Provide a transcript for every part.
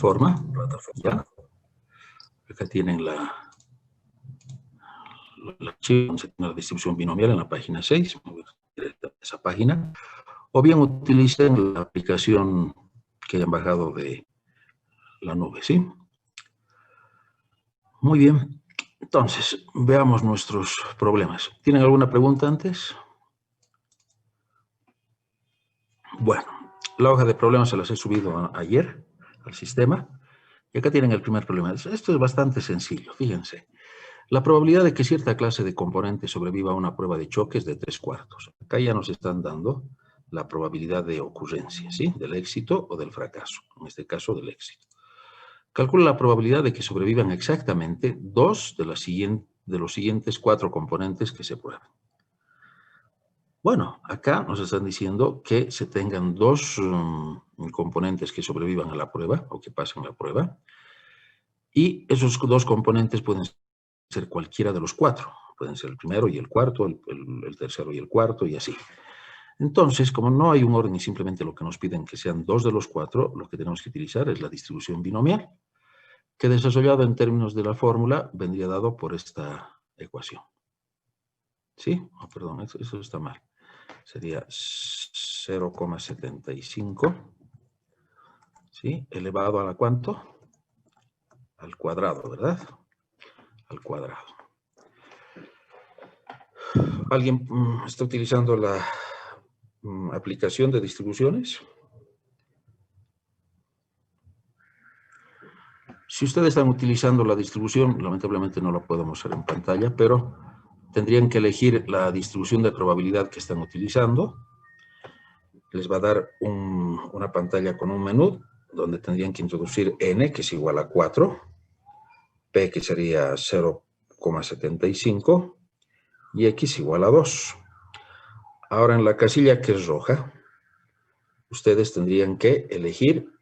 plataforma, ¿ya? Acá tienen el archivo de la distribución binomial en la página 6, esa página, o bien utilicen la aplicación que hayan bajado de la nube, ¿sí? Muy bien, entonces, veamos nuestros problemas. ¿Tienen alguna pregunta antes? Bueno, la hoja de problemas se las he subido ayer al sistema. Y acá tienen el primer problema. Esto es bastante sencillo, fíjense. La probabilidad de que cierta clase de componente sobreviva a una prueba de choque es de 3/4. Acá ya nos están dando la probabilidad de ocurrencia, ¿sí? Del éxito o del fracaso. En este caso, del éxito. Calcula la probabilidad de que sobrevivan exactamente 2 de los siguientes 4 componentes que se prueban. Bueno, acá nos están diciendo que se tengan 2 componentes que sobrevivan a la prueba o que pasen la prueba. Y esos 2 componentes pueden ser cualquiera de los 4. Pueden ser el primero y el cuarto, el tercero y el cuarto, y así. Entonces, como no hay un orden y simplemente lo que nos piden que sean 2 de los 4, lo que tenemos que utilizar es la distribución binomial, que desarrollado en términos de la fórmula vendría dado por esta ecuación. ¿Sí? Oh, perdón, eso está mal. Sería 0,75, ¿sí? Elevado a la ¿cuánto? Al cuadrado, ¿verdad? Al cuadrado. ¿Alguien está utilizando la aplicación de distribuciones? Si ustedes están utilizando la distribución, lamentablemente no la puedo mostrar en pantalla, pero tendrían que elegir la distribución de probabilidad que están utilizando. Les va a dar una pantalla con un menú donde tendrían que introducir n, que es igual a 4, p, que sería 0,75, y x igual a 2. Ahora, en la casilla que es roja, ustedes tendrían que elegir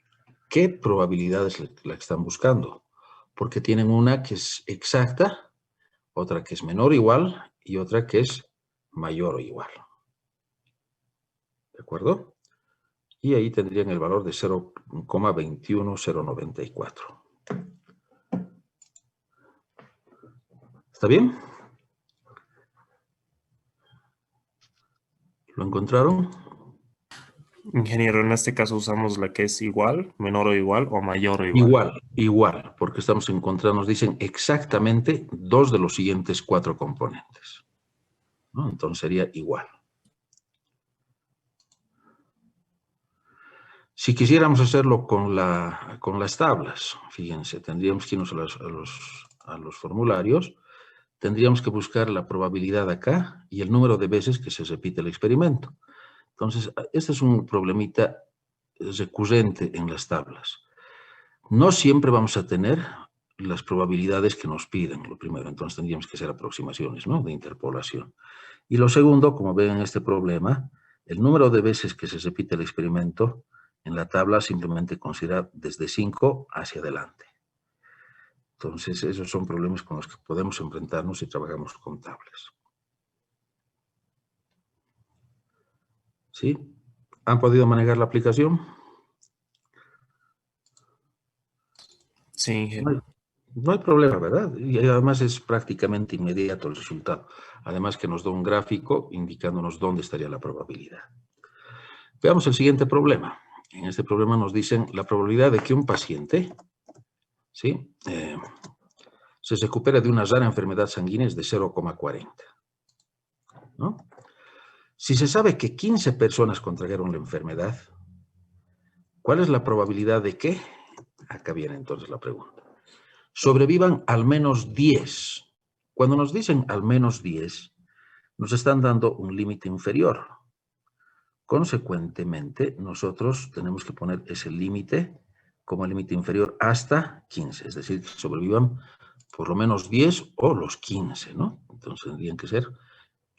qué probabilidad es la que están buscando, porque tienen una que es exacta, otra que es menor o igual y otra que es mayor o igual. ¿De acuerdo? Y ahí tendrían el valor de 0,21094. ¿Está bien? ¿Lo encontraron? Ingeniero, en este caso usamos la que es igual, menor o igual, o mayor o igual. Igual, porque estamos encontrando, nos dicen exactamente 2 de los siguientes 4 componentes, ¿no? Entonces sería igual. Si quisiéramos hacerlo con las tablas, fíjense, tendríamos que irnos a los formularios, tendríamos que buscar la probabilidad acá y el número de veces que se repite el experimento. Entonces, este es un problemita recurrente en las tablas. No siempre vamos a tener las probabilidades que nos piden, lo primero. Entonces, tendríamos que hacer aproximaciones, ¿no? De interpolación. Y lo segundo, como ven en este problema, el número de veces que se repite el experimento en la tabla simplemente considera desde 5 hacia adelante. Entonces, esos son problemas con los que podemos enfrentarnos si trabajamos con tablas. ¿Sí? ¿Han podido manejar la aplicación? Sí, ingeniero. No hay problema, ¿verdad? Y además es prácticamente inmediato el resultado. Además que nos da un gráfico indicándonos dónde estaría la probabilidad. Veamos el siguiente problema. En este problema nos dicen la probabilidad de que un paciente, ¿sí? Se recupere de una rara enfermedad sanguínea es de 0,40. ¿No? Si se sabe que 15 personas contrajeron la enfermedad, ¿cuál es la probabilidad de que? Acá viene entonces la pregunta. Sobrevivan al menos 10. Cuando nos dicen al menos 10, nos están dando un límite inferior. Consecuentemente, nosotros tenemos que poner ese límite como límite inferior hasta 15, es decir, que sobrevivan por lo menos 10 o los 15, ¿no? Entonces tendrían que ser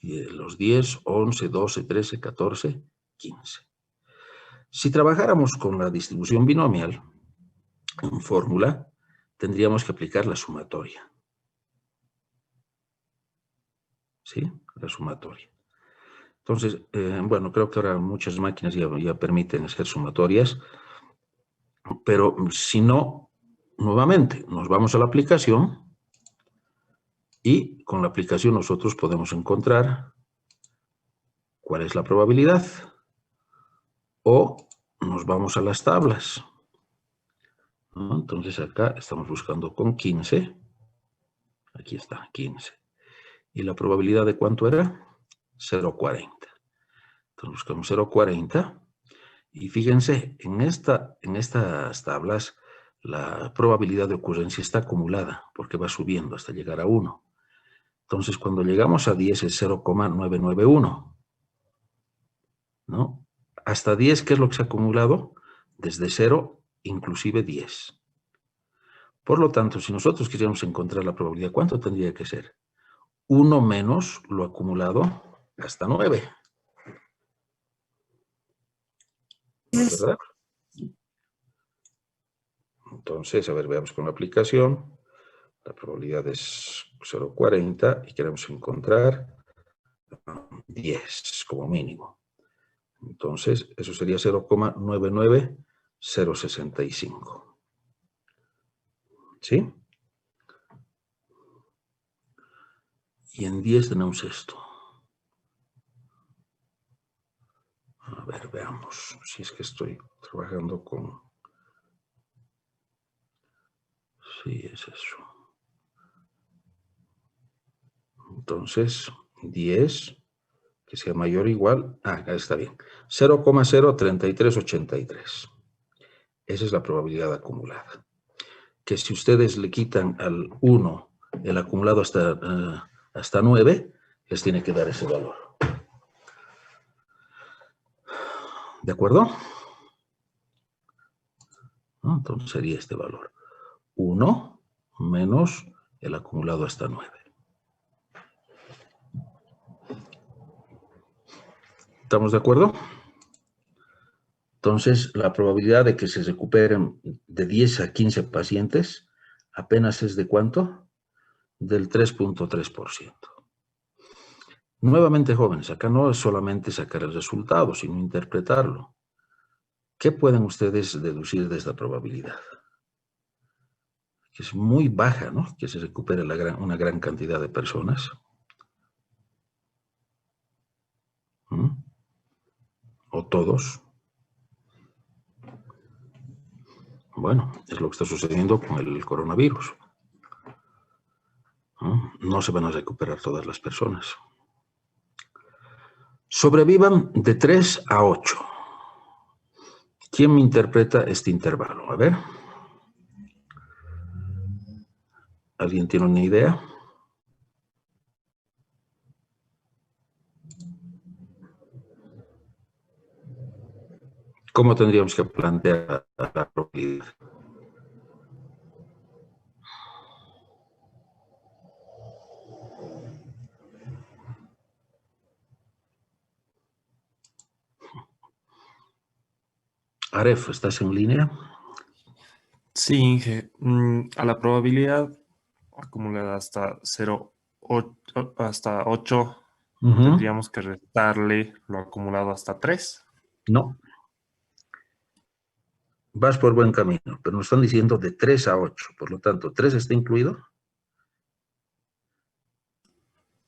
los 10, 11, 12, 13, 14, 15. Si trabajáramos con la distribución binomial, en fórmula, tendríamos que aplicar la sumatoria. ¿Sí? La sumatoria. Entonces, bueno, creo que ahora muchas máquinas ya permiten hacer sumatorias. Pero si no, nuevamente, nos vamos a la aplicación y con la aplicación nosotros podemos encontrar cuál es la probabilidad. O nos vamos a las tablas, ¿no? Entonces acá estamos buscando con 15. Aquí está, 15. ¿Y la probabilidad de cuánto era? 0,40. Entonces buscamos 0,40. Y fíjense, en estas tablas la probabilidad de ocurrencia está acumulada porque va subiendo hasta llegar a 1. Entonces cuando llegamos a 10 es 0,991. ¿No? Hasta 10, ¿qué es lo que se ha acumulado? Desde 0, inclusive 10. Por lo tanto, si nosotros quisiéramos encontrar la probabilidad, ¿cuánto tendría que ser? 1 menos lo acumulado hasta 9. ¿Verdad? Entonces, a ver, veamos con la aplicación. La probabilidad es 0,40 y queremos encontrar 10 como mínimo. Entonces, eso sería 0,99065. ¿Sí? Y en 10 tenemos esto. A ver, veamos si es que estoy trabajando con... Sí, es eso. Entonces, 10, que sea mayor o igual... Ah, está bien. 0,03383. Esa es la probabilidad acumulada. Que si ustedes le quitan al 1 el acumulado hasta 9, les tiene que dar ese valor. ¿De acuerdo? ¿No? Entonces sería este valor. 1 menos el acumulado hasta 9. ¿Estamos de acuerdo? Entonces, la probabilidad de que se recuperen de 10 a 15 pacientes apenas es ¿de cuánto? Del 3,3%. Nuevamente, jóvenes, acá no es solamente sacar el resultado, sino interpretarlo. ¿Qué pueden ustedes deducir de esta probabilidad? Que es muy baja, ¿no? Que se recupere una gran cantidad de personas. ¿Mm? O todos. Bueno, es lo que está sucediendo con el coronavirus. ¿No? No se van a recuperar todas las personas. Sobrevivan de 3 a 8. ¿Quién me interpreta este intervalo? A ver. ¿Alguien tiene una idea? ¿Cómo tendríamos que plantear la probabilidad? Aref, ¿estás en línea? Sí, Inge. A la probabilidad acumulada hasta 0, hasta 8, tendríamos que restarle lo acumulado hasta 3. No. Vas por buen camino, pero nos están diciendo de 3 a 8. Por lo tanto, ¿3 está incluido?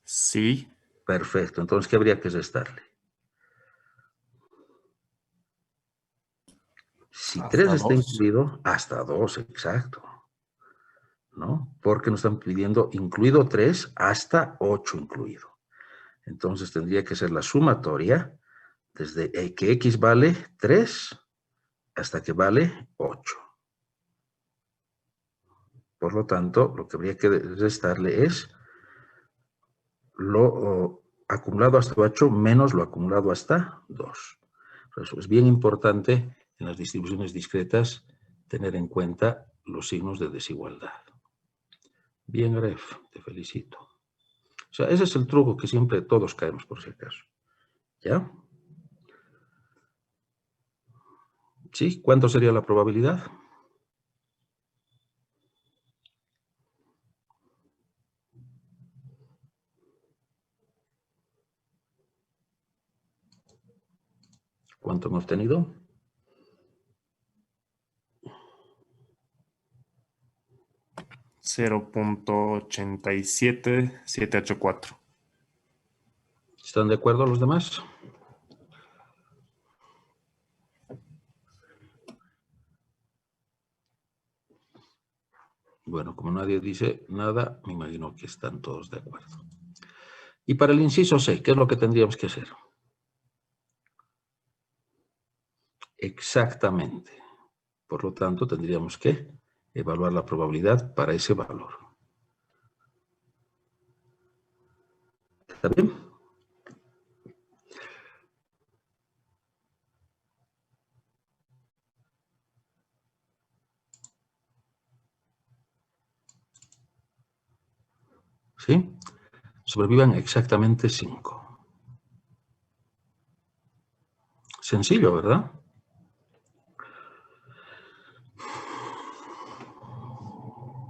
Sí. Perfecto. Entonces, ¿qué habría que restarle? Si 3 Hasta está 2. incluido, hasta 2, exacto. ¿No? Porque nos están pidiendo incluido 3 hasta 8 incluido. Entonces, tendría que ser la sumatoria desde que x vale 3 hasta que vale 8. Por lo tanto, lo que habría que restarle es lo acumulado hasta 8 menos lo acumulado hasta 2. Por eso es bien importante en las distribuciones discretas tener en cuenta los signos de desigualdad. Bien, Gref, te felicito. O sea, ese es el truco que siempre todos caemos por si acaso. ¿Ya? ¿Sí? ¿Cuánto sería la probabilidad? ¿Cuánto hemos tenido? 0.87784. ¿Están de acuerdo los demás? Bueno, como nadie dice nada, me imagino que están todos de acuerdo. Y para el inciso C, ¿qué es lo que tendríamos que hacer? Exactamente. Por lo tanto, tendríamos que evaluar la probabilidad para ese valor. ¿Está bien? ¿Sí? Sobrevivan exactamente 5. Sencillo, ¿verdad?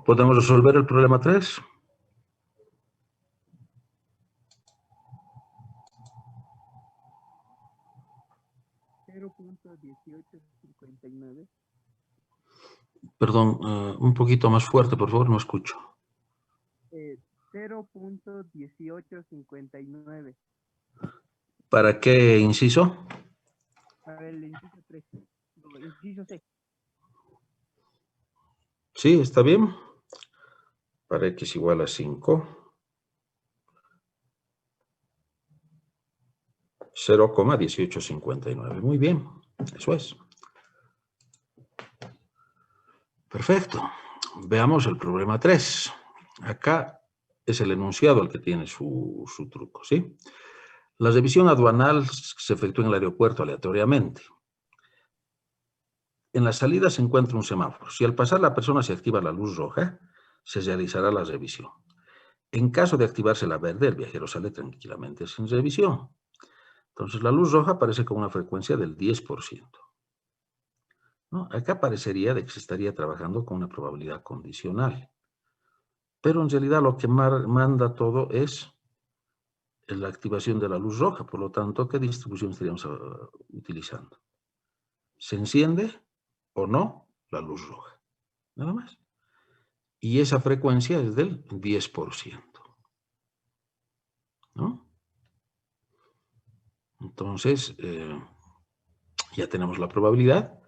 ¿Podemos resolver el problema 3? .1859. Perdón, un poquito más fuerte, por favor, no escucho. 0.1859. ¿Para qué inciso? Para el inciso 3. No, inciso C. Sí, está bien. Para x igual a 5. 0,1859. Muy bien, eso es. Perfecto. Veamos el problema 3. Acá es el enunciado el que tiene su truco, ¿sí? La revisión aduanal se efectúa en el aeropuerto aleatoriamente. En la salida se encuentra un semáforo. Si al pasar la persona se activa la luz roja, se realizará la revisión. En caso de activarse la verde, el viajero sale tranquilamente sin revisión. Entonces, la luz roja aparece con una frecuencia del 10%. ¿No? Acá parecería de que se estaría trabajando con una probabilidad condicional. Pero en realidad lo que manda todo es la activación de la luz roja. Por lo tanto, ¿qué distribución estaríamos utilizando? ¿Se enciende o no la luz roja? Nada más. Y esa frecuencia es del 10%. ¿No? Entonces, ya tenemos la probabilidad,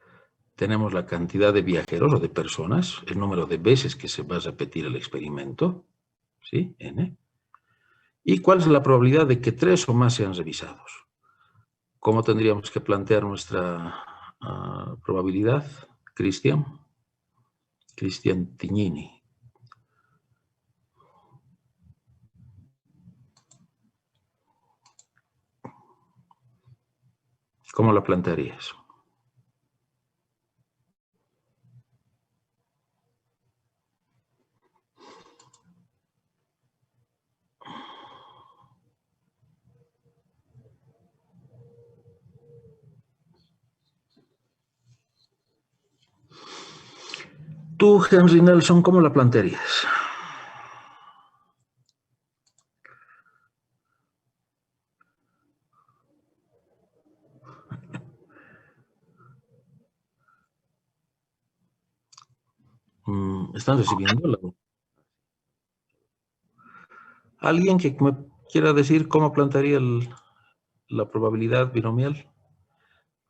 tenemos la cantidad de viajeros o de personas, el número de veces que se va a repetir el experimento, ¿sí? N. ¿Y cuál es la probabilidad de que 3 o más sean revisados? ¿Cómo tendríamos que plantear nuestra probabilidad, Cristian? Cristian Tignini. ¿Cómo la plantearías? Tú, Henry Nelson, ¿cómo la plantearías? ¿Están recibiendo? ¿Alguien que me quiera decir cómo plantearía la probabilidad binomial?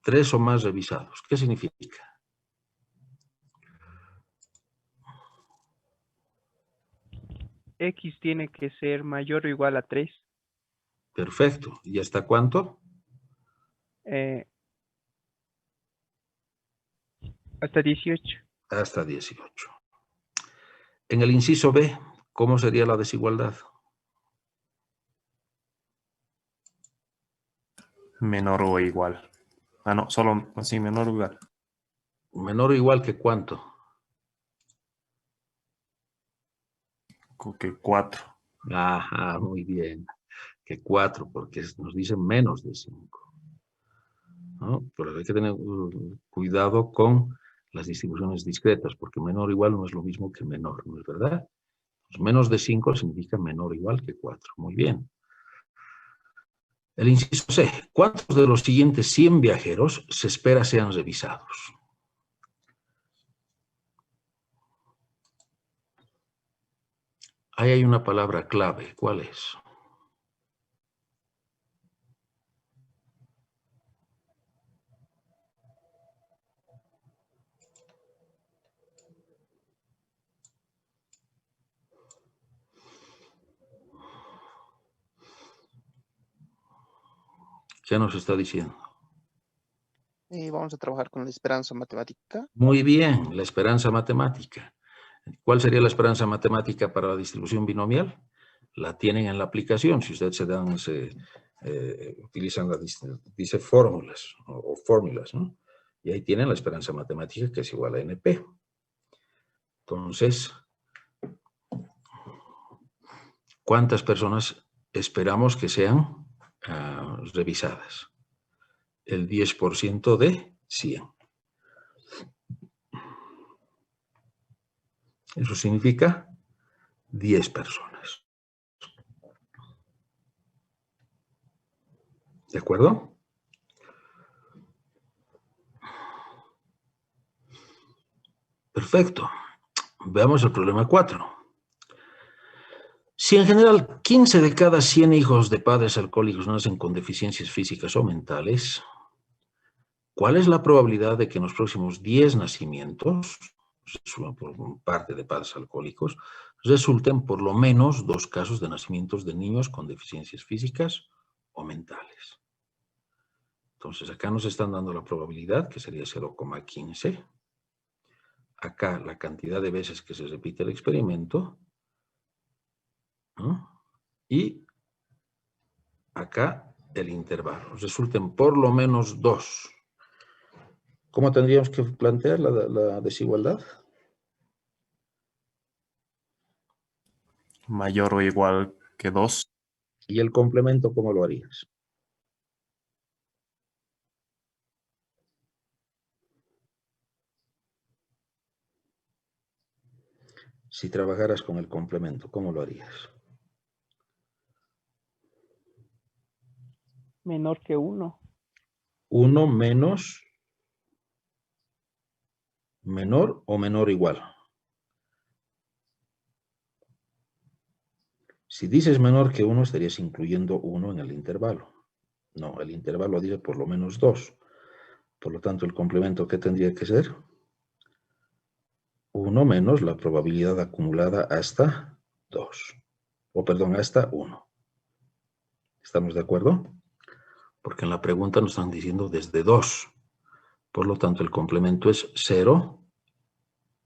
3 o más revisados. ¿Qué significa? X tiene que ser mayor o igual a 3. Perfecto. ¿Y hasta cuánto? Hasta 18. Hasta 18. En el inciso B, ¿cómo sería la desigualdad? Menor o igual. Ah, no, solo así, menor o igual. ¿Menor o igual que cuánto? Que 4. Ajá, muy bien. Que 4, porque nos dicen menos de 5. ¿No? Pero hay que tener cuidado con las distribuciones discretas, porque menor o igual no es lo mismo que menor, ¿no es verdad? Pues menos de 5 significa menor o igual que 4. Muy bien. El inciso C. ¿Cuántos de los siguientes 100 viajeros se espera sean revisados? Ahí hay una palabra clave. ¿Cuál es? ¿Qué nos está diciendo? Vamos a trabajar con la esperanza matemática. Muy bien, la esperanza matemática. ¿Cuál sería la esperanza matemática para la distribución binomial? La tienen en la aplicación. Si ustedes utilizan dice fórmulas o fórmulas, ¿no? Y ahí tienen la esperanza matemática que es igual a NP. Entonces, ¿cuántas personas esperamos que sean revisadas? El 10% de 100. Eso significa 10 personas. ¿De acuerdo? Perfecto. Veamos el problema 4. Si en general 15 de cada 100 hijos de padres alcohólicos nacen con deficiencias físicas o mentales, ¿cuál es la probabilidad de que en los próximos 10 nacimientos, por parte de padres alcohólicos, resulten por lo menos 2 casos de nacimientos de niños con deficiencias físicas o mentales? Entonces, acá nos están dando la probabilidad, que sería 0,15. Acá la cantidad de veces que se repite el experimento, ¿no? Y acá el intervalo. Resulten por lo menos 2. ¿Cómo tendríamos que plantear la desigualdad? Mayor o igual que 2. ¿Y el complemento cómo lo harías? Si trabajaras con el complemento, ¿cómo lo harías? Menor que 1. 1 menos menor o menor igual. Si dices menor que 1, estarías incluyendo 1 en el intervalo. No, el intervalo dice por lo menos 2. Por lo tanto, el complemento, ¿qué tendría que ser? 1 menos la probabilidad acumulada hasta 2. O perdón, hasta 1. ¿Estamos de acuerdo? Porque en la pregunta nos están diciendo desde 2. Por lo tanto, el complemento es 0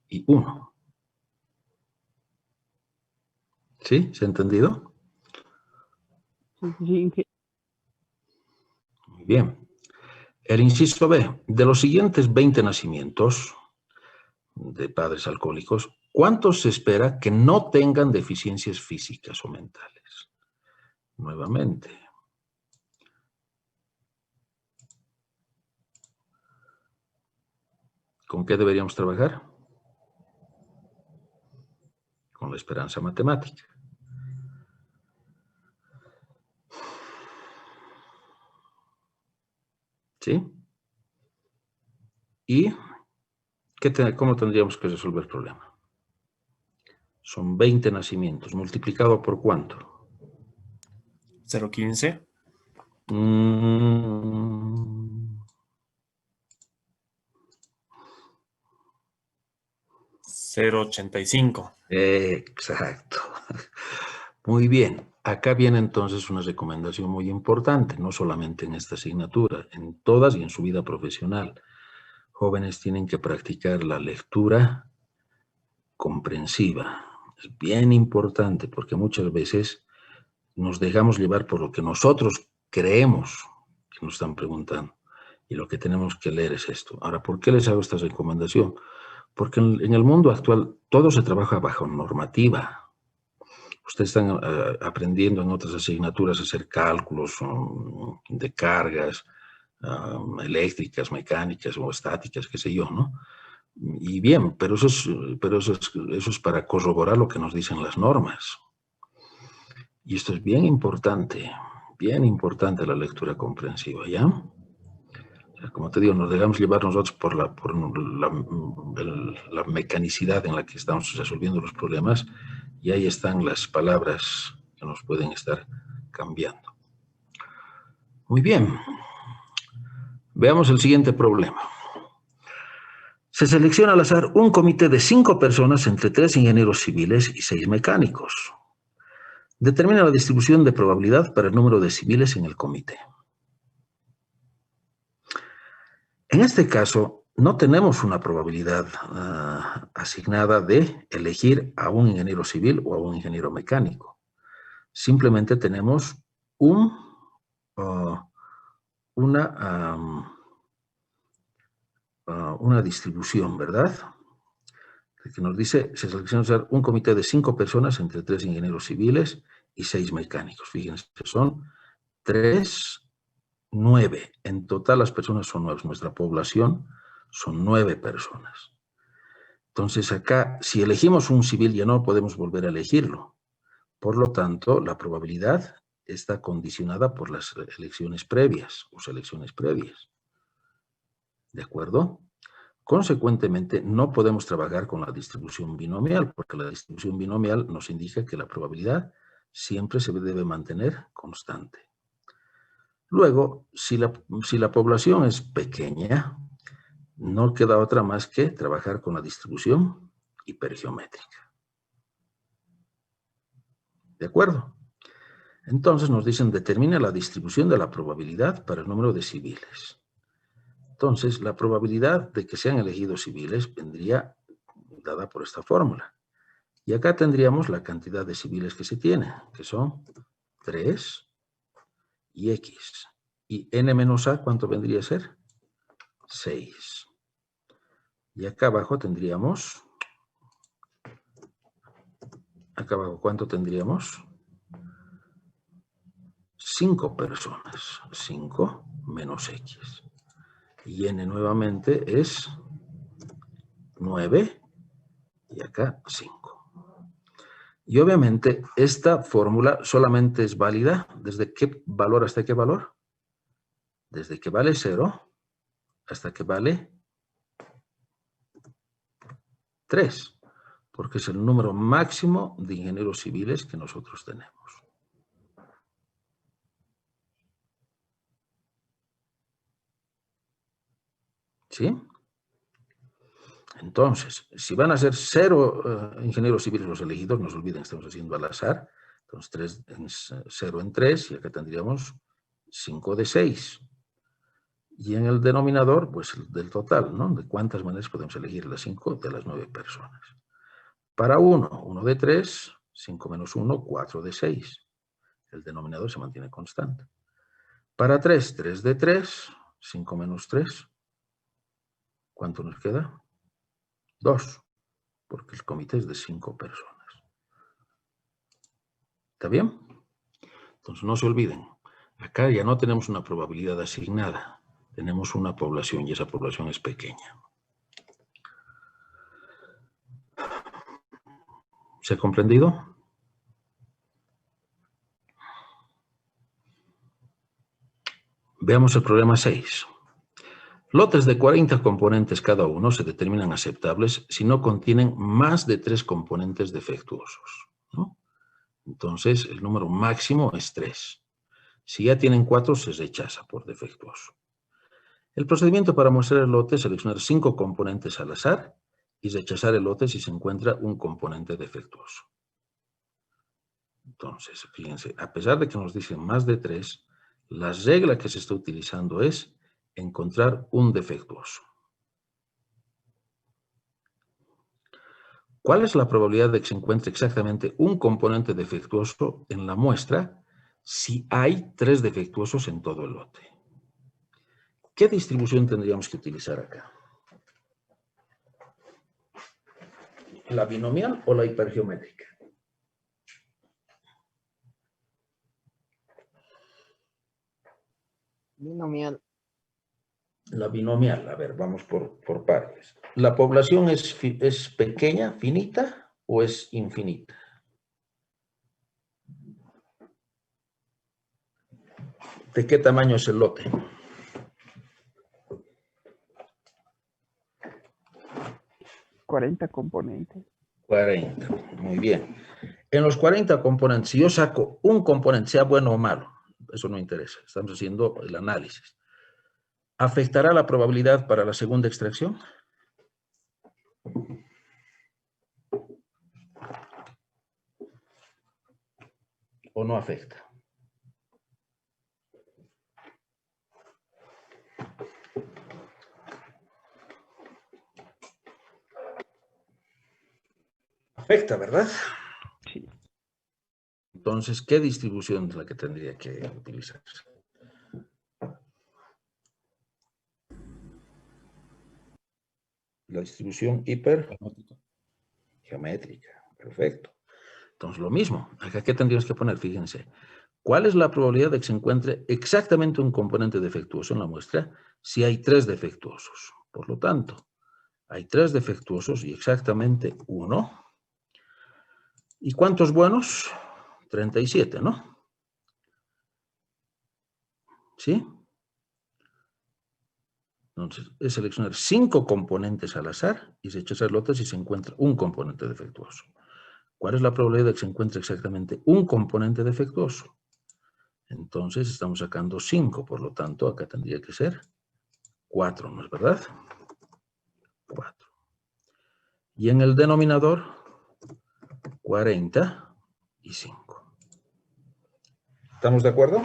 y 1. ¿Sí? ¿Se ha entendido? Sí, Muy bien. El inciso B. De los siguientes 20 nacimientos de padres alcohólicos, ¿cuántos se espera que no tengan deficiencias físicas o mentales? Nuevamente. ¿Con qué deberíamos trabajar? Con la esperanza matemática. ¿Sí? ¿Y cómo tendríamos que resolver el problema? Son 20 nacimientos. ¿Multiplicado por cuánto? 0,15. 0,85. Exacto. Muy bien. Acá viene entonces una recomendación muy importante, no solamente en esta asignatura, en todas y en su vida profesional. Jóvenes tienen que practicar la lectura comprensiva. Es bien importante porque muchas veces nos dejamos llevar por lo que nosotros creemos que nos están preguntando. Y lo que tenemos que leer es esto. Ahora, ¿por qué les hago esta recomendación? Porque en el mundo actual todo se trabaja bajo normativa. Ustedes están aprendiendo en otras asignaturas a hacer cálculos de cargas eléctricas, mecánicas o estáticas, qué sé yo, ¿no? Y bien, pero eso es para corroborar lo que nos dicen las normas. Y esto es bien importante la lectura comprensiva, ¿ya? O sea, como te digo, nos dejamos llevar nosotros por la mecanicidad en la que estamos resolviendo los problemas Y ahí están las palabras que nos pueden estar cambiando. Muy bien. Veamos el siguiente problema. Se selecciona al azar un comité de 5 personas entre 3 ingenieros civiles y 6 mecánicos. Determina la distribución de probabilidad para el número de civiles en el comité. En este caso, no tenemos una probabilidad asignada de elegir a un ingeniero civil o a un ingeniero mecánico. Simplemente tenemos una distribución, ¿verdad? Que nos dice, se selecciona un comité de 5 personas entre 3 ingenieros civiles y 6 mecánicos. Fíjense, son 3, 9. En total las personas son 9. Nuestra población son 9 personas. Entonces acá, si elegimos un civil, ya no podemos volver a elegirlo. Por lo tanto, la probabilidad está condicionada por las elecciones previas o selecciones previas. ¿De acuerdo? Consecuentemente, no podemos trabajar con la distribución binomial, porque la distribución binomial nos indica que la probabilidad siempre se debe mantener constante. Luego, si la población es pequeña, no queda otra más que trabajar con la distribución hipergeométrica. ¿De acuerdo? Entonces nos dicen, determina la distribución de la probabilidad para el número de civiles. Entonces, la probabilidad de que sean elegidos civiles vendría dada por esta fórmula. Y acá tendríamos la cantidad de civiles que se tiene, que son 3 y X. Y N menos A, ¿cuánto vendría a ser? 6. Y acá abajo tendríamos... Acá abajo, ¿cuánto tendríamos? 5 personas. 5 menos X. Y N nuevamente es 9 y acá 5. Y obviamente esta fórmula solamente es válida ¿desde qué valor hasta qué valor? Desde que vale 0 hasta que vale 3, porque es el número máximo de ingenieros civiles que nosotros tenemos. ¿Sí? Entonces, si van a ser 0 ingenieros civiles los elegidos, no se olviden, estamos haciendo al azar. Entonces, 0 en 3, y acá tendríamos 5 de 6. Y en el denominador, pues del total, ¿no? De cuántas maneras podemos elegir las 5 de las 9 personas. Para 1 de 3, 5 menos 1, 4 de 6. El denominador se mantiene constante. Para 3, 3 de 3, 5 menos 3. ¿Cuánto nos queda? 2, porque el comité es de 5 personas. ¿Está bien? Entonces no se olviden, acá ya no tenemos una probabilidad asignada, tenemos una población y esa población es pequeña. ¿Se ha comprendido? Veamos el problema 6. Lotes de 40 componentes cada uno se determinan aceptables si no contienen más de 3 componentes defectuosos, ¿no? Entonces, el número máximo es 3. Si ya tienen 4, se rechaza por defectuoso. El procedimiento para mostrar el lote es seleccionar 5 componentes al azar y rechazar el lote si se encuentra un componente defectuoso. Entonces, fíjense, a pesar de que nos dicen más de 3, la regla que se está utilizando es encontrar un defectuoso. ¿Cuál es la probabilidad de que se encuentre exactamente un componente defectuoso en la muestra si hay 3 defectuosos en todo el lote? ¿Qué distribución tendríamos que utilizar acá? ¿La binomial o la hipergeométrica? Binomial. La binomial, a ver, vamos por partes. ¿La población es pequeña, finita o es infinita? ¿De qué tamaño es el lote? 40 componentes. 40, muy bien. En los 40 componentes, si yo saco un componente, sea bueno o malo, eso no interesa, estamos haciendo el análisis. ¿Afectará la probabilidad para la segunda extracción? ¿O no afecta? Afecta, ¿verdad? Sí. Entonces, ¿qué distribución es la que tendría que utilizarse? La distribución hipergeométrica. Perfecto. Entonces, lo mismo. Acá, ¿qué tendríamos que poner? Fíjense. ¿Cuál es la probabilidad de que se encuentre exactamente un componente defectuoso en la muestra si hay 3 defectuosos? Por lo tanto, hay 3 defectuosos y exactamente 1. ¿Y cuántos buenos? 37, ¿no? ¿Sí? Entonces, es seleccionar 5 componentes al azar y se echa lotes y se encuentra un componente defectuoso. ¿Cuál es la probabilidad de que se encuentre exactamente un componente defectuoso? Entonces, estamos sacando 5, por lo tanto, acá tendría que ser 4, ¿no es verdad? 4. Y en el denominador, 45. ¿Estamos de acuerdo?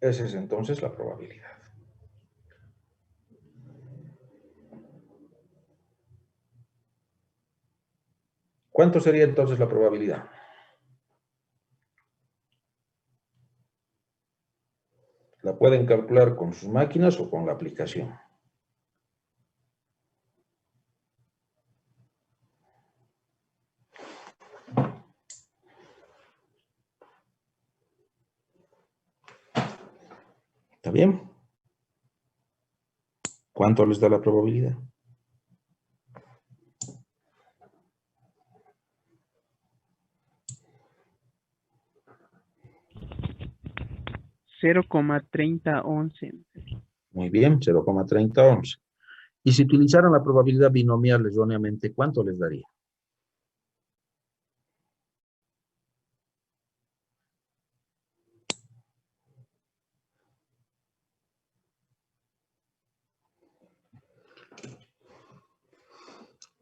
Esa es entonces la probabilidad. ¿Cuánto sería entonces la probabilidad? La pueden calcular con sus máquinas o con la aplicación. ¿Está bien? ¿Cuánto les da la probabilidad? 0,3011. Muy bien, 0,3011. Y si utilizaran la probabilidad binomial erróneamente, ¿cuánto les daría?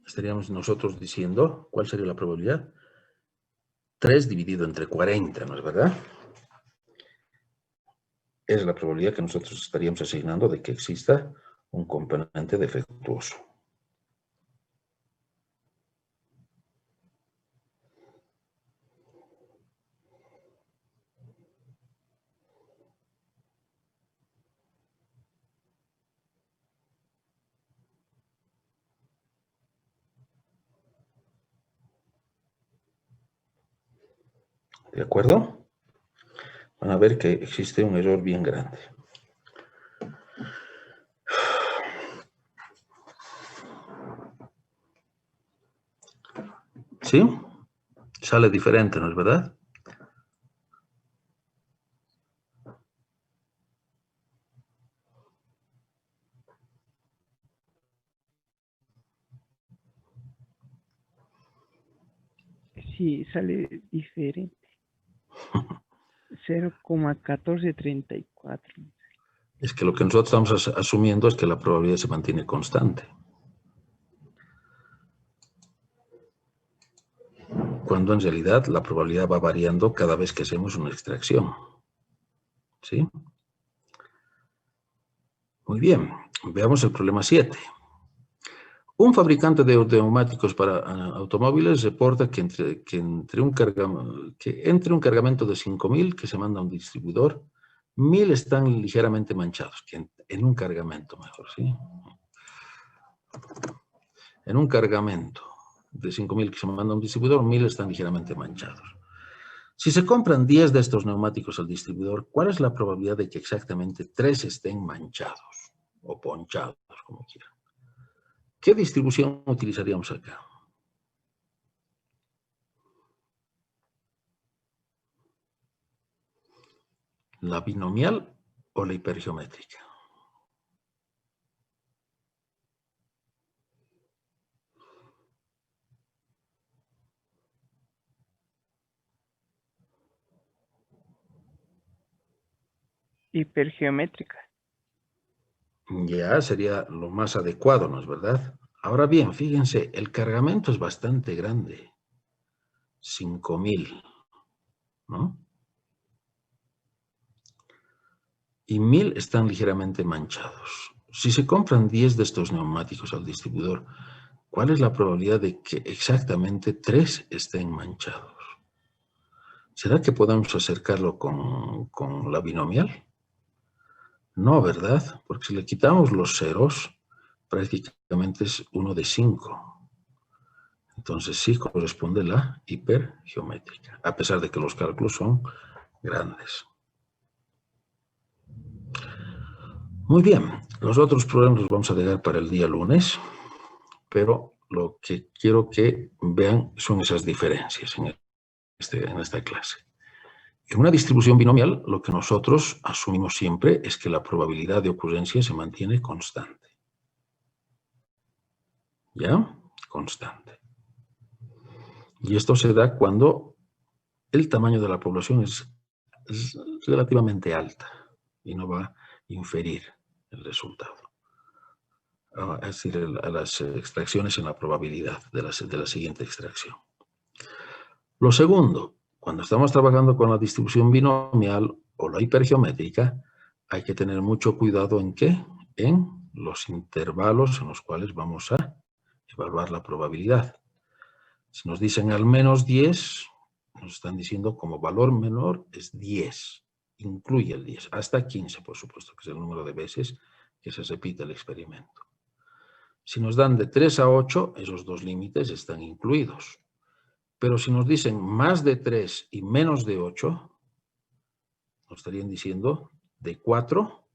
Estaríamos nosotros diciendo, ¿cuál sería la probabilidad? 3 dividido entre 40, ¿no es verdad? Es la probabilidad que nosotros estaríamos asignando de que exista un componente defectuoso. ¿De acuerdo? Van a ver que existe un error bien grande. ¿Sí? Sale diferente, ¿no es verdad? Sí, sale diferente. 0,1434. Es que lo que nosotros estamos asumiendo es que la probabilidad se mantiene constante. Cuando en realidad la probabilidad va variando cada vez que hacemos una extracción. ¿Sí? Muy bien. Veamos el problema 7. Un fabricante de neumáticos para automóviles reporta que entre un cargamento de 5.000 que se manda a un distribuidor, 1.000 están ligeramente manchados. En un cargamento, mejor, ¿sí? En un cargamento de 5.000 que se manda a un distribuidor, 1.000 están ligeramente manchados. Si se compran 10 de estos neumáticos al distribuidor, ¿cuál es la probabilidad de que exactamente 3 estén manchados o ponchados, como quieran? ¿Qué distribución utilizaríamos acá? ¿La binomial o la hipergeométrica? hipergeométrica. Ya sería lo más adecuado, ¿no es verdad? Ahora bien, fíjense, el cargamento es bastante grande. 5.000, ¿no? Y 1.000 están ligeramente manchados. Si se compran 10 de estos neumáticos al distribuidor, ¿cuál es la probabilidad de que exactamente 3 estén manchados? ¿Será que podemos acercarlo con la binomial? No, ¿verdad? Porque si le quitamos los ceros, prácticamente es 1 de 5. Entonces sí corresponde la hipergeométrica, a pesar de que los cálculos son grandes. Muy bien, los otros problemas los vamos a dejar para el día lunes, pero lo que quiero que vean son esas diferencias en esta clase. En una distribución binomial, lo que nosotros asumimos siempre es que la probabilidad de ocurrencia se mantiene constante. ¿Ya? Constante. Y esto se da cuando el tamaño de la población es relativamente alta y no va a inferir el resultado. Es decir, a las extracciones en la probabilidad de la siguiente extracción. Lo segundo, cuando estamos trabajando con la distribución binomial o la hipergeométrica, hay que tener mucho cuidado ¿en qué? En los intervalos en los cuales vamos a evaluar la probabilidad. Si nos dicen al menos 10, nos están diciendo como valor menor es 10. Incluye el 10. Hasta 15, por supuesto, que es el número de veces que se repite el experimento. Si nos dan de 3 a 8, esos dos límites están incluidos. Pero si nos dicen más de 3 y menos de 8, nos estarían diciendo de 4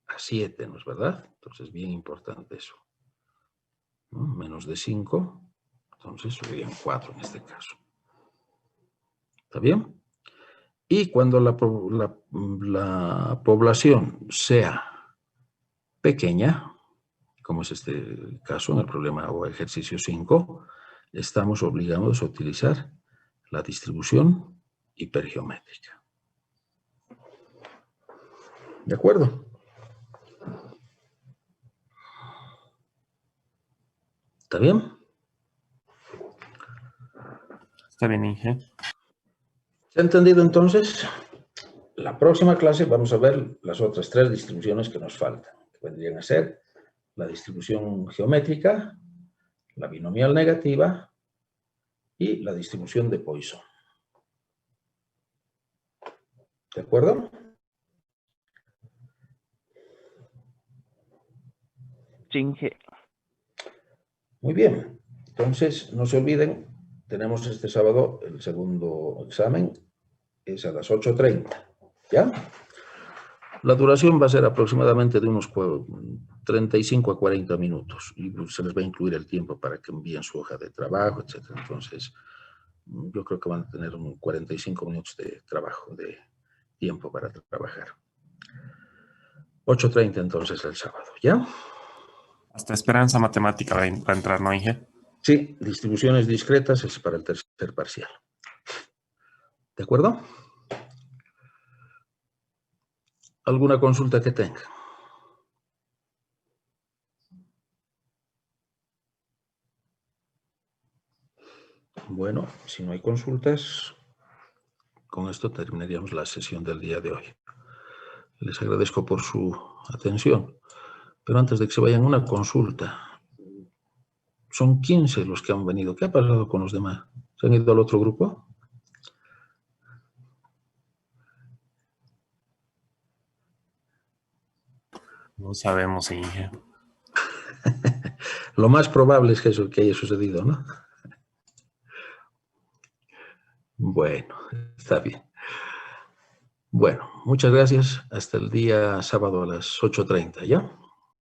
a 7, ¿no es verdad? Entonces, bien importante eso. ¿No? Menos de 5, entonces serían 4 en este caso. ¿Está bien? Y cuando la población sea pequeña, como es este caso en el problema o ejercicio 5, estamos obligados a utilizar la distribución hipergeométrica. ¿De acuerdo? ¿Está bien? Está bien, Inge. ¿Se ha entendido entonces? La próxima clase vamos a ver las otras 3 distribuciones que nos faltan, que vendrían a ser la distribución geométrica, la binomial negativa y la distribución de Poisson. ¿De acuerdo? Chinge. Muy bien. Entonces, no se olviden, tenemos este sábado el segundo examen, es a las 8:30. ¿Ya? La duración va a ser aproximadamente de unos 35 a 40 minutos y se les va a incluir el tiempo para que envíen su hoja de trabajo, etc. Entonces, yo creo que van a tener 45 minutos de trabajo, de tiempo para trabajar. 8:30 entonces el sábado, ¿ya? Hasta esperanza matemática va a entrar, ¿no, Inge? Sí, distribuciones discretas es para el tercer parcial. ¿De acuerdo? ¿Alguna consulta que tenga? Bueno, si no hay consultas, con esto terminaríamos la sesión del día de hoy. Les agradezco por su atención. Pero antes de que se vayan, una consulta. Son 15 los que han venido. ¿Qué ha pasado con los demás? ¿Se han ido al otro grupo? No sabemos, Inge. Lo más probable es que eso que haya sucedido, ¿no? Bueno, está bien. Bueno, muchas gracias. Hasta el día sábado a las 8:30, ¿ya?